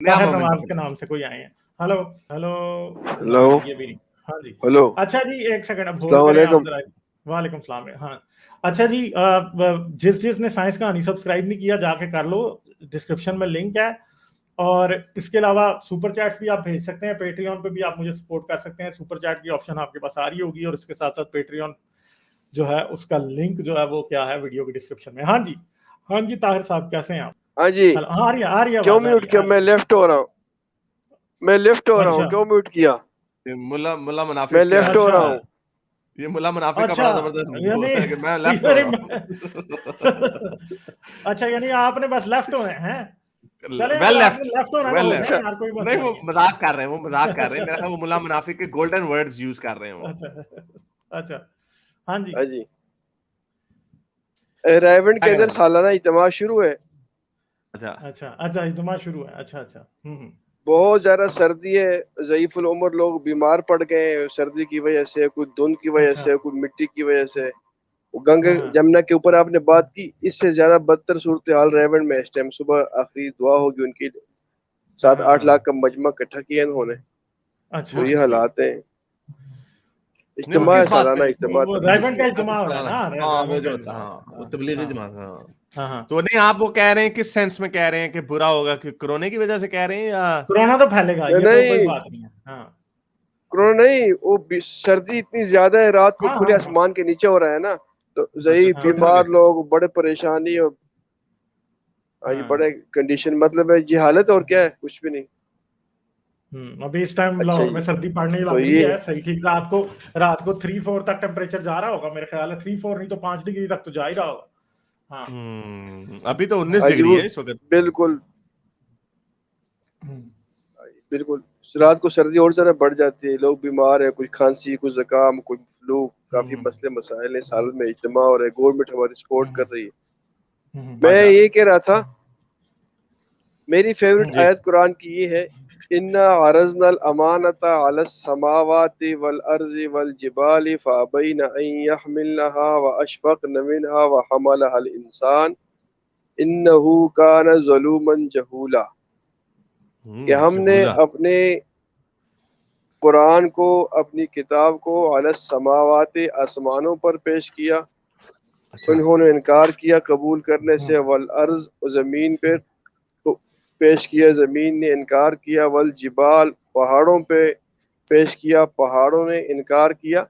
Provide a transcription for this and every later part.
طاہر نواز کے نام سے کوئی آئے ہیں. ہلو ہلو ہلو یہ بھی نہیں. ہاں جی ہلو اچھا جی ایک سیکنڈ اب السلام ہولڈ کریں آپ علیکم. ذرا. وعلیکم السلام. ہاں اچھا جی جس نے سائنس کہانی سبسکرائب نہیں کیا جا کے کر لو, ڈسکرپشن میں لنک ہے. اور اس کے علاوہ سپر چیٹس بھی آپ بھیج سکتے ہیں, پیٹریون پہ بھی آپ مجھے سپورٹ کر سکتے ہیں. سپر چیٹ کی آپشن آپ کے پاس آ رہی ہوگی, اور اس کے ساتھ ساتھ پیٹریون جو ہے اس کا لنک جو ہے وہ کیا ہے ویڈیو کی ڈسکرپشن میں. ہاں جی ہاں جی طاہر صاحب کیسے ہیں آپ؟ ہاں جی آ رہی ہے کیوں آواز آ رہی میوٹ کیا؟ ہے. میں لیفٹ ہو رہا ہوں, میں لیفٹ ہو رہا ہوں, اچھا کیوں میوٹ کیا؟ ملا میں منافق کیا لیفٹ ہو رہا ہوں. یہ ملا منافق کا اچھا بڑا زبردست وہ یعنی ہے کہ میں لیفٹ ہو رہا ہوں. اچھا یعنی آپ نے بس لیفٹ ہوئے ہیں. چلے ویل اگر آپ نے لیفٹ لیفٹ ہونا ہے تو ویل ہو لیفٹ. جائے یار, کوئی مسئلہ نہیں وہ نہیں ہے. مذاق کر رہے ہیں, وہ مذاق کر رہے ہیں. میرا خیال وہ ملا منافق کے گولڈن ورڈز یوز کر رہے ہیں وہ. اچھا ہاں جی ہاں جی ریونڈ کے اندر سالانہ اجتماع شروع ہے. اچھا اچھا اجتماع شروع ہے. اچھا اچھا بہت زیادہ سردی ہے, ضعیف العمر لوگ بیمار پڑ گئے ہیں سردی کی وجہ سے, کوئی دھند کی وجہ اچھا سے, کوئی مٹی کی وجہ سے. گنگا ہاں جمنا کے اوپر آپ نے بات کی, اس سے زیادہ بدتر صورتحال ریونڈ میں اس ٹائم. صبح آخری دعا ہوگی ان کی, 7-8 لاکھ کا مجمع اکٹھا کیا انہوں نے. اچھا تو یہ حالات ہیں. نہیں وہ اجتماع ہے, کس بات پہ؟ سالانہ اجتماع ریونڈ کا اجتماع ہو رہا ہے نا, ہاں وہ ریونڈ کا جو ہوتا ہے, اجتماع. ہاں وہ تبلیغی جماعت. ہاں ہاں تو نہیں آپ وہ کہہ رہے ہیں کس سینس میں کہہ رہے ہیں کہ برا ہوگا, کہ کرونے کی وجہ سے کہہ رہے ہیں یا کرونا تو پھیلے گا, یہ تو کوئی نہیں, بات نہیں ہے. ہاں کرونا نہیں, وہ سردی اتنی زیادہ ہے, رات کو ہاں کھلے ہاں آسمان کے نیچے ہو رہا ہے نا, تو اچھا ضعیف تو ادھر بیمار بھی لوگ بڑے پریشانی, اور بڑے کنڈیشن, مطلب ہے جی حالت, اور کیا ہے, کچھ بھی نہیں. ابھی اس ٹائم اچھا لاہور جی, میں سردی پڑنے تو لگ رہی یہ ہے صحیح ٹھیک. رات کو 3-4 تک ٹیمپریچر جا رہا ہوگا میرے خیال ہے, 3-4 نہیں تو 5 ڈگری تک تو جا ہی رہا ہوگا. ہاں ابھی تو 19 جی ڈگری وہ ہے اس وقت. بالکل بالکل, رات کو سردی اور زیادہ بڑھ جاتی ہے, لوگ بیمار ہیں, کوئی کھانسی, کوئی زکام, کوئی فلو, کافی مسئلے مسائل ہیں. سال میں اجتماع ہو رہا ہے, گورنمنٹ ہماری سپورٹ کر رہی ہے. میں ماشاء یہ کہہ رہا تھا, میری فیوریٹ جی آیت قرآن کی یہ ہے, انا عرضنا الامانۃ علی السماوات والارض والجبال فابین ان یحملنها واشفقن منها وحملها الانسان انه کان ظلوما جہولا. کہ ہم نے جہولا. اپنے قرآن کو, اپنی کتاب کو, علی السماوات آسمانوں پر پیش کیا, اچھا انہوں نے انکار کیا قبول کرنے سے, والارض زمین پہ پیش کیا, زمین نے انکار کیا, والجبال پہاڑوں پہ پیش کیا, پہاڑوں نے انکار کیا,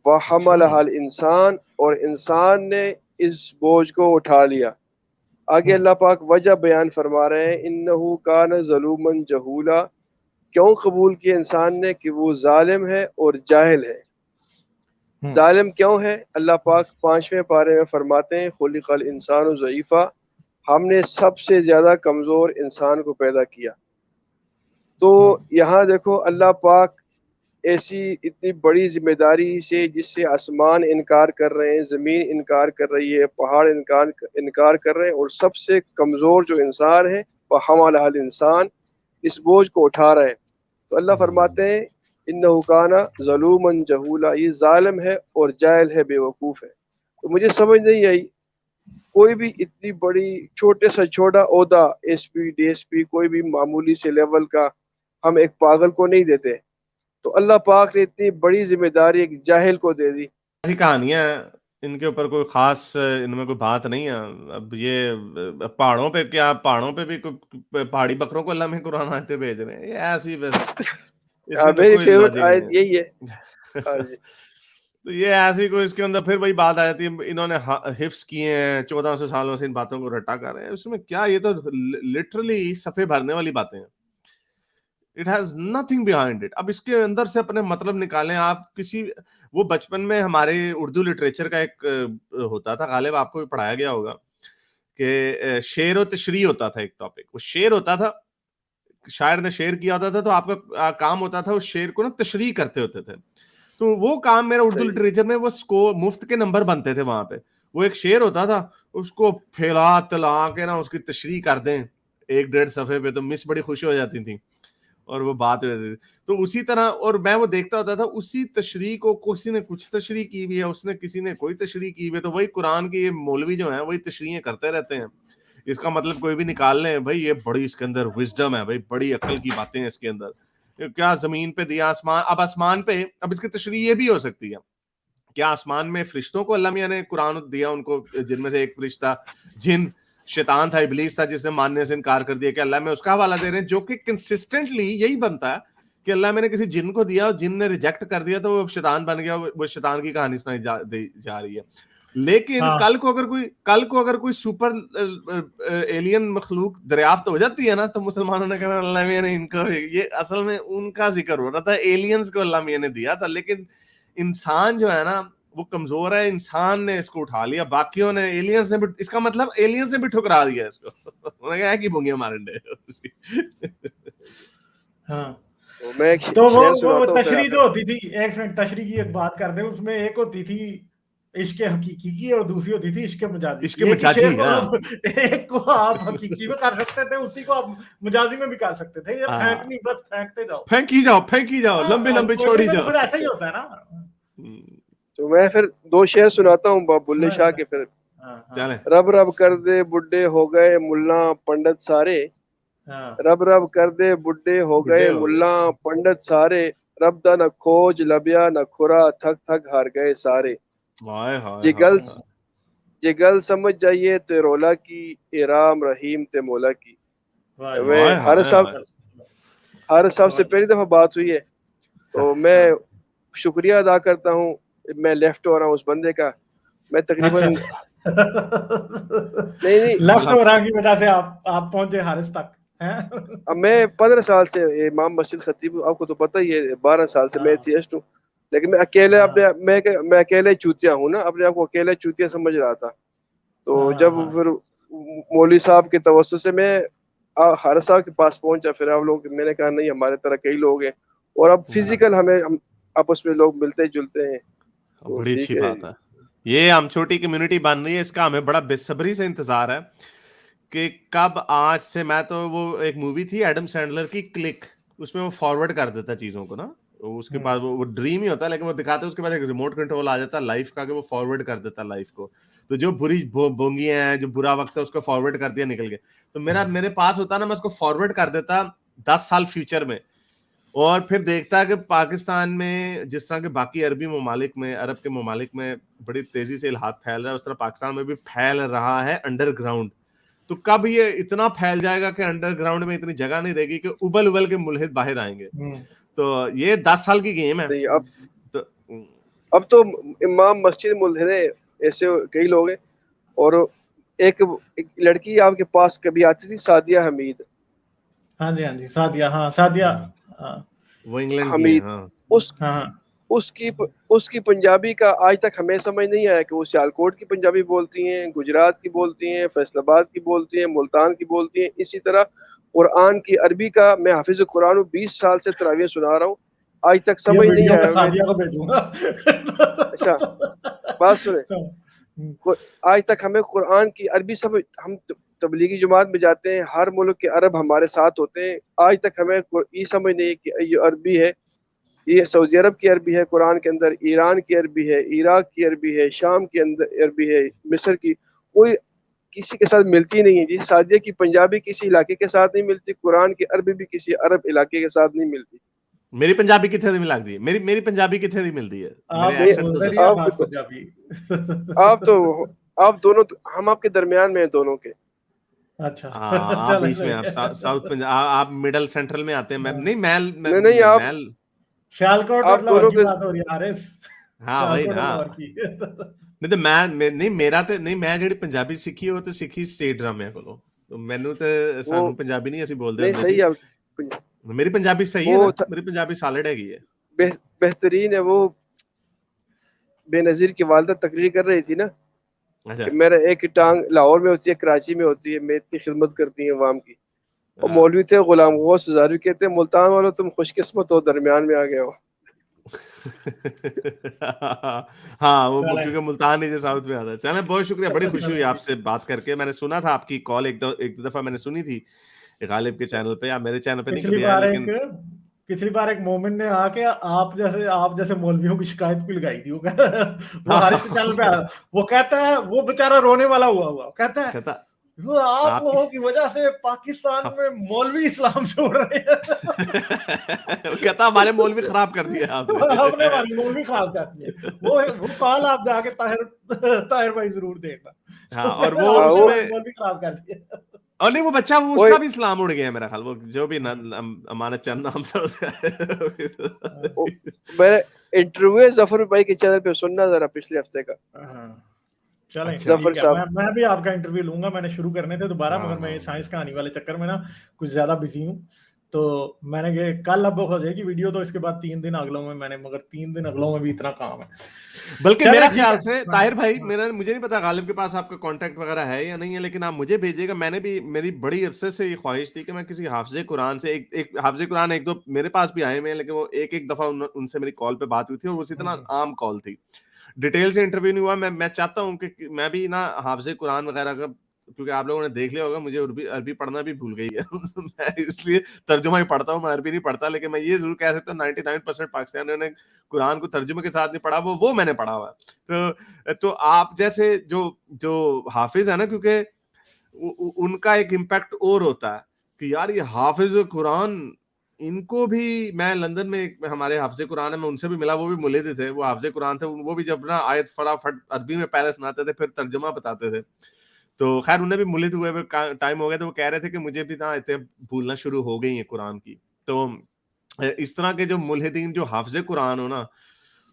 وحملها الانسان اور انسان نے اس بوجھ کو اٹھا لیا. آگے اللہ پاک وجہ بیان فرما رہے ہیں, انہ کان ظلوما جہولا, کیوں قبول کیا انسان نے, کہ وہ ظالم ہے اور جاہل ہے. ظالم کیوں ہے؟ اللہ پاک 5ویں پارے میں فرماتے ہیں, خلق الانسان ضعیفا, ہم نے سب سے زیادہ کمزور انسان کو پیدا کیا. تو یہاں دیکھو اللہ پاک ایسی اتنی بڑی ذمہ داری سے, جس سے آسمان انکار کر رہے ہیں, زمین انکار کر رہی ہے, پہاڑ انکار کر رہے ہیں, اور سب سے کمزور جو انسان ہے وہ حملہ الانسان, اس بوجھ کو اٹھا رہے ہیں. تو اللہ فرماتے ہیں انہ کان ظلوما جہولا, یہ ظالم ہے اور جاہل ہے, بے وقوف ہے. تو مجھے سمجھ نہیں آئی, کوئی بھی اتنی بڑی, چھوٹے سے چھوٹا عہدہ, S P, D S P, کوئی بھی معمولی سے لیول کا ہم ایک پاگل کو نہیں دیتے, تو اللہ پاک نے اتنی بڑی ذمہ داری ایک جاہل کو دے دی. ایسی کہانیاں ان کے اوپر کوئی خاص ان میں کوئی بات نہیں ہے. اب یہ پہاڑوں پہ کیا, پہاڑوں پہ بھی پہاڑی بکروں کو اللہ میں قرآن آتے بھیج رہے ہیں, یہ ایسی بس اس کے اندر میری کوئی فیوریٹ لاجک آیت نہیں یہی ہے. ہے. تو یہ ایسی کوئی اس کے اندر پھر وہی بات آ جاتی ہے, انہوں نے حفظ کیے ہیں 1400 سالوں سے, ان باتوں کو رٹا کر رہے ہیں. اس میں کیا, یہ تو لٹرلی صفحے بھرنے والی باتیں ہیں. It has nothing behind it. اب اس کے اندر سے اپنے مطلب نکالیں آپ. کسی وہ بچپن میں ہمارے اردو لٹریچر کا ایک ہوتا تھا, غالب آپ کو بھی پڑھایا گیا ہوگا, کہ شعر و تشریح ہوتا تھا ایک ٹاپک. وہ شعر ہوتا تھا, شاعر نے شعر کیا ہوتا تھا, تو آپ کا کام ہوتا تھا اس شعر کو نا تشریح کرتے ہوتے تھے. تو وہ کام میرا اردو لٹریچر میں, وہ مفت کے نمبر بنتے تھے وہاں پہ. وہ ایک شعر ہوتا تھا, اس کو پھیلا تلا کے نا اس کی تشریح کر دیں 1-1.5 صفحے پہ, تو مس بڑی خوش ہو جاتی تھی اور وہ بات ہو جاتی تھی. تو اسی طرح, اور میں وہ دیکھتا ہوتا تھا, اسی تشریح کو کسی نے کچھ تشریح کی ہوئی ہے, اس نے کسی نے کوئی تشریح کی ہوئی ہے. تو وہی قرآن کے یہ مولوی جو ہیں وہی تشریحیں کرتے رہتے ہیں. इसका मतलब कोई भी निकाल लें भाई, ये बड़ी इसके अंदर विजडम है भाई, बड़ी अक्ल की बातें हैं इसके अंदर, क्या जमीन पे दिया आसमान, अब आसमान पे, अब इसकी तशरीह ये भी हो सकती है, क्या आसमान में फरिश्तों को अल्लाह मियां ने कुरान दिया उनको, जिनमें से एक फरिश्ता जिन शैतान था, इब्लीस था, जिसने मानने से इनकार कर दिया, कि अल्लाह में उसका हवाला दे रहे हैं, जो कि कंसिस्टेंटली यही बनता है कि अल्लाह मैंने किसी जिन को दिया और जिन ने रिजेक्ट कर दिया तो वो शैतान बन गया, वो शैतान की कहानी सुनाई जा रही है। लेकिन हाँ। कल को अगर कोई सुपर एलियन मखलूक दरियाफ्त हो जाती है ना, तो मुसलमानों ने कहा अल्लाह मियां ने इनको, ये असल में उनका जिक्र हो रहा था, एलियंस को अल्लाह मियां ने दिया था, लेकिन इंसान जो है ना वो कमजोर है, इंसान ने इसको उठा लिया, बाकियों ने, एलियंस ने भी, इसका मतलब एलियंस ने भी ठुकरा दिया इसको। उन्होंने कहा कि बुंगिया मारंडे। हाँ तो मैं तो वो सुनाता हूँ तशरीह जो होती थी, एक मिनट तशरीह की एक बात कर दे, उसमें एक होती थी इश्क हकीकी की और दूसरी होती थी इश्क मजाजी। इश्क मजाजी, एक को आप हकीकी में कर सकते थे, उसी को आप मजाजी में भी कर सकते थे। ये फेंक नहीं, बस फेंकते जाओ, फेंकी जाओ, लंबे लंबे छोड़ी जाओ, फिर ऐसा ही होता है ना। तो मैं फिर 2 शेर सुनाता हूँ बुल्ले शाह के, फिर चले। रब रब कर दे बुड्ढे हो गए मुल्ला पंडित सारे, रब रब कर दे बुड्ढे हो गए मुल्ला पंडित सारे, रब दा न खोज लबिया न खुरा, थक थक हार गए सारे। जिगल समझ जाइए ते रोला की, इराम रहीम ते मौला की। हर साहब से पहली दफा बात हुई है, तो मैं शुक्रिया अदा करता हूँ, मैं लेफ्ट हो रहा हूँ उस बंदे का, मैं तकरीबन नहीं लेफ्ट हो रहा की वजह से आप पहुंचे हारिस तक हैं। अब मैं 15 साल से इमाम मस्जिद खतीब, आपको तो पता ही है, 12 साल से मैं एथियस्ट हूँ, लेकिन मैं अकेले मैं अकेले चूतिया हूँ ना, अपने आप को अकेले चूतिया समझ रहा था। तो जब फिर मौलवी साहब के तवज्जो से मैं हारिस साहब के पास पहुंचा, फिर आप लोग, मैंने कहा नहीं हमारे तरह कई लोग हैं, और अब फिजिकल हम आपस में लोग मिलते जुलते हैं। बड़ी अच्छी बात है, ये हम छोटी कम्युनिटी बन रही है, इसका हमें बड़ा बेसब्री से इंतजार है कि कब आज से, मैं तो वो एक मूवी थी एडम सैंडलर की क्लिक, उसमें वो फॉरवर्ड कर देता चीजों को ना, उसके पास वो ड्रीम ही होता है, लेकिन वो दिखाते हैं उसके बाद एक रिमोट कंट्रोल आ जाता है लाइफ का, कि वो फॉरवर्ड कर देता है लाइफ को, तो जो बुरी बोंगियां हैं, जो बुरा वक्त है, उसको फॉरवर्ड कर दिया, निकल गया। तो मेरे पास होता ना, मैं उसको फॉरवर्ड कर देता 10 साल फ्यूचर में, और फिर देखता है कि पाकिस्तान में जिस तरह के बाकी अरबी ममालिक में, अरब के ममालिक में बड़ी तेजी से इल्हाद फैल रहा है, उस तरह पाकिस्तान में भी फैल रहा है अंडरग्राउंड। तो कब ये इतना फैल जाएगा कि अंडरग्राउंड में इतनी जगह नहीं रहेगी कि उबल उबल के मुल्हिद बाहर आएंगे। तो ये 10 साल की गेम है। अब तो इमाम मस्जिद मुल्हिद ऐसे कई लोग हैं, और एक लड़की आपके पास कभी आती थी, सादिया हमीद। हाँ जी सादिया, वो इंग्लैंड हमीद, उसकी पंजाबी का आज तक हमें समझ नहीं आया कि वो सियालकोट की पंजाबी बोलती हैं, गुजरात की बोलती हैं, फैसलाबाद की बोलती हैं, मुल्तान की बोलती हैं। इसी तरह कुरान की अरबी का, मैं हाफिज कुरान हूँ, 20 साल से तरावियां सुना रहा हूँ, आज तक समझ नहीं आया। सादिया को भेजूंगा। अच्छा बात सुने, आज तक हमें कुरान की अरबी समझ, हम तबलीगी जमात में जाते हैं, हर मुल्क के अरब हमारे साथ होते हैं, आज तक हमें ये समझ नहीं कि ये अरबी है, ये सऊदी अरब की अरबी है कुरान के अंदर, ईरान की अरबी है, इराक की अरबी है, शाम के अंदर अरबी है, मिस्र की, कोई किसी के साथ मिलती नहीं है जी। सादिया की पंजाबी किसी इलाके के साथ नहीं मिलती, कुरान की अरबी भी किसी अरब इलाके के साथ नहीं मिलती। मेरी पंजाबी कितने दी मिलती है, मेरी पंजाबी कितने दी मिलती है, आप दोनों, हम आपके दरमियान में हैं दोनों के। अच्छा आप बीच में, आप साउथ पंजाब, आप मिडल सेंट्रल में आते हैं। नहीं आप सियालकोट आप दोनों के बात हो रही है हारिस। हाँ भाई ना, नहीं तो मैं मेरा तो नहीं, मैं ਜਿਹੜੀ ਪੰਜਾਬੀ ਸਿੱਖੀ ਉਹ ਤੇ ਸਿੱਖੀ ਸਟੇਟ ਡਰਾਮਿਆਂ ਕੋਲੋਂ, तो ਮੈਨੂੰ ਤੇ ਸਾਨੂੰ ਪੰਜਾਬੀ ਨਹੀਂ ਅਸੀਂ ਬੋਲਦੇ ਹੁੰਦੇ ਸੀ। मेरी पंजाबी सही है ना, मेरी पंजाबी सॉलिड हैगी है, बेहतरीन है। वो बेनजीर की वालदा तकरीर कर रही थी ना, अच्छा, मेरा एक टांग लाहौर में होती है, कराची में होती है, मैं इतनी खिदमत करती है अवाम की। और मौलवी थे गुलाम गौस हज़ारवी, कहते हैं मुल्तान वालों तुम खुशकिस्मत हो, दरमियान में आ गए हो। हाँ वो क्योंकि मुल्तान ही साउथ में आता है। चले, बहुत शुक्रिया, बड़ी खुशी हुई आपसे बात करके। मैंने सुना था आपकी कॉल, एक दफा मैंने सुनी थी गालिब के चैनल पे, या मेरे चैनल पे नहीं कभी आया, लेकिन पिछली बार एक मोमिन ने आके आप जैसे मौलवियों की शिकायत भी लगाई थी। वो हारिस के चैनल पे वो कहता है, वो बेचारा रोने वाला हुआ कहता है वो आप लोगों की वजह से पाकिस्तान में मौलवी इस्लाम छोड़ रहे हैं। कहता हमारे मौलवी खराब कर दिए आपने। हमने हमारी मौलवी खराब कर दिए। वो कॉल आप जाके ताहिर भाई जरूर देखना। हाँ, और वो उसमें मौलवी खराब कर दिए। और नहीं, वो बच्चा वो उसका भी इस्लाम उड़ गया मेरा ख्याल, वो जो भी अमानत चंद नाम था उसका। मैं इंटरव्यू जफर भाई के चैनल पे सुनना जरा पिछले हफ्ते का। चलें, जफर ठीक है, साहब मैं भी आपका इंटरव्यू लूंगा। मैंने शुरू करने थे दोबारा, हाँ, मगर मैं हाँ। ये साइंस कहानी वाले चक्कर में ना कुछ ज्यादा बिजी हूँ, तो मैंने ये कल अब हो जाएगी वीडियो, तो इसके बाद 3 दिन अगलों में मैंने, मगर 3 दिन अगलों में भी इतना काम है। बल्कि चलें, मेरा ठीक ख्याल है। से ताहिर भाई, मुझे नहीं पता गालिब के पास आपका कांटेक्ट वगैरह है या नहीं है, लेकिन आप मुझे भेजिएगा। मेरी बड़ी अरसे से ये ख्वाहिश थी कि मैं किसी हाफिज़े कुरान से एक हाफिज़े कुरान, एक दो मेरे पास भी आए हुए हैं, लेकिन वो एक दफा उनसे मेरी कॉल पे बात हुई थी, और वो इतना आम कॉल थी, डिटेल से इंटरव्यू नहीं हुआ। मैं चाहता हूँ कि मैं भी ना हाफिज़े कुरान वगैरह का, क्योंकि आप लोगों ने देख लिया होगा मुझे अरबी पढ़ना भी भूल गई है। मैं इसलिए तर्जुमा ही पढ़ता हूँ, मैं अरबी नहीं पढ़ता। लेकिन मैं ये जरूर कह सकता हूँ 99% पाकिस्तानियों ने कुरान को तर्जुमे के साथ नहीं पढ़ा, वो मैंने पढ़ा हुआ है। तो आप जैसे जो हाफिज है ना, क्योंकि उनका एक इम्पैक्ट और होता है कि यार ये हाफिज कुरान, इनको भी मैं लंदन में हमारे हाफिज कुरान है, मैं उनसे भी मिला, वो भी मुल्लिद थे, वो हाफिज कुरान थे, वो भी जब ना आयत फटाफट अरबी में पहले सुनाते थे, फिर तर्जुमा बताते थे। तो खैर उन्हें भी मुल्लिद हुए टाइम हो गया, तो वो कह रहे थे कि मुझे भी ना आयतें भूलना शुरू हो गई हैं कुरान की। तो इस तरह के जो मुल्हिदीन, जो हाफिज कुरान हो ना,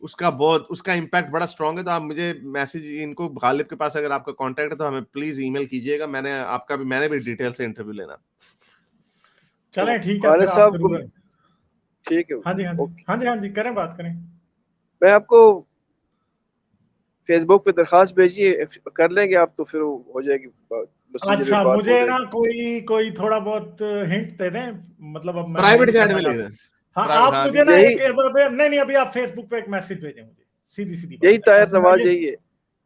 उसका इम्पैक्ट बड़ा स्ट्रांग है। तो आप मुझे मैसेज, इनको गालिब के पास अगर आपका कांटेक्ट है तो हमें प्लीज ईमेल कीजिएगा। मैंने भी डिटेल से इंटरव्यू लेना। चलें, ठीक है, गालिब फिर आप साहब शुरू को करें। ठीक है, हाँ जी, हाँ जी, ओके। हाँ जी, हाँ जी, करें, बात करें। मैं आपको फेसबुक पे दरखास्त भेजिए, कर लेंगे आप, तो फिर हो जाएगी अच्छा, बात हो मुझे ना जाएगी। कोई थोड़ा बहुत हिंट दे दें, मतलब अब मैं प्राइवेट नहीं चैट में करना लिख चाहता। दें। हाँ, आप मुझे ना यही नहीं, अभी आप फेसबुक पे एक मैसेज भेजें मुझे, सीधी यही बात है, ताहिर ऐसे मैं नवाज ये। यही है,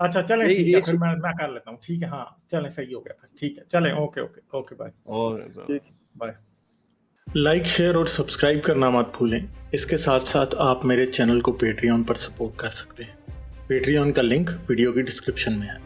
अच्छा, चलें, यही ठीक है, एक फिर मैं कर लेता हूँ। ठीक है, हाँ, चलें, सही हो गया फिर, ठीक है, चलें, ओके, बाय। ठीक। बाय। लाइक, शेयर और सब्सक्राइब करना मत भूलें। इसके साथ साथ आप मेरे चैनल को पेट्रियन पर सपोर्ट कर सकते हैं। पेट्रियन का लिंक वीडियो की डिस्क्रिप्शन में है।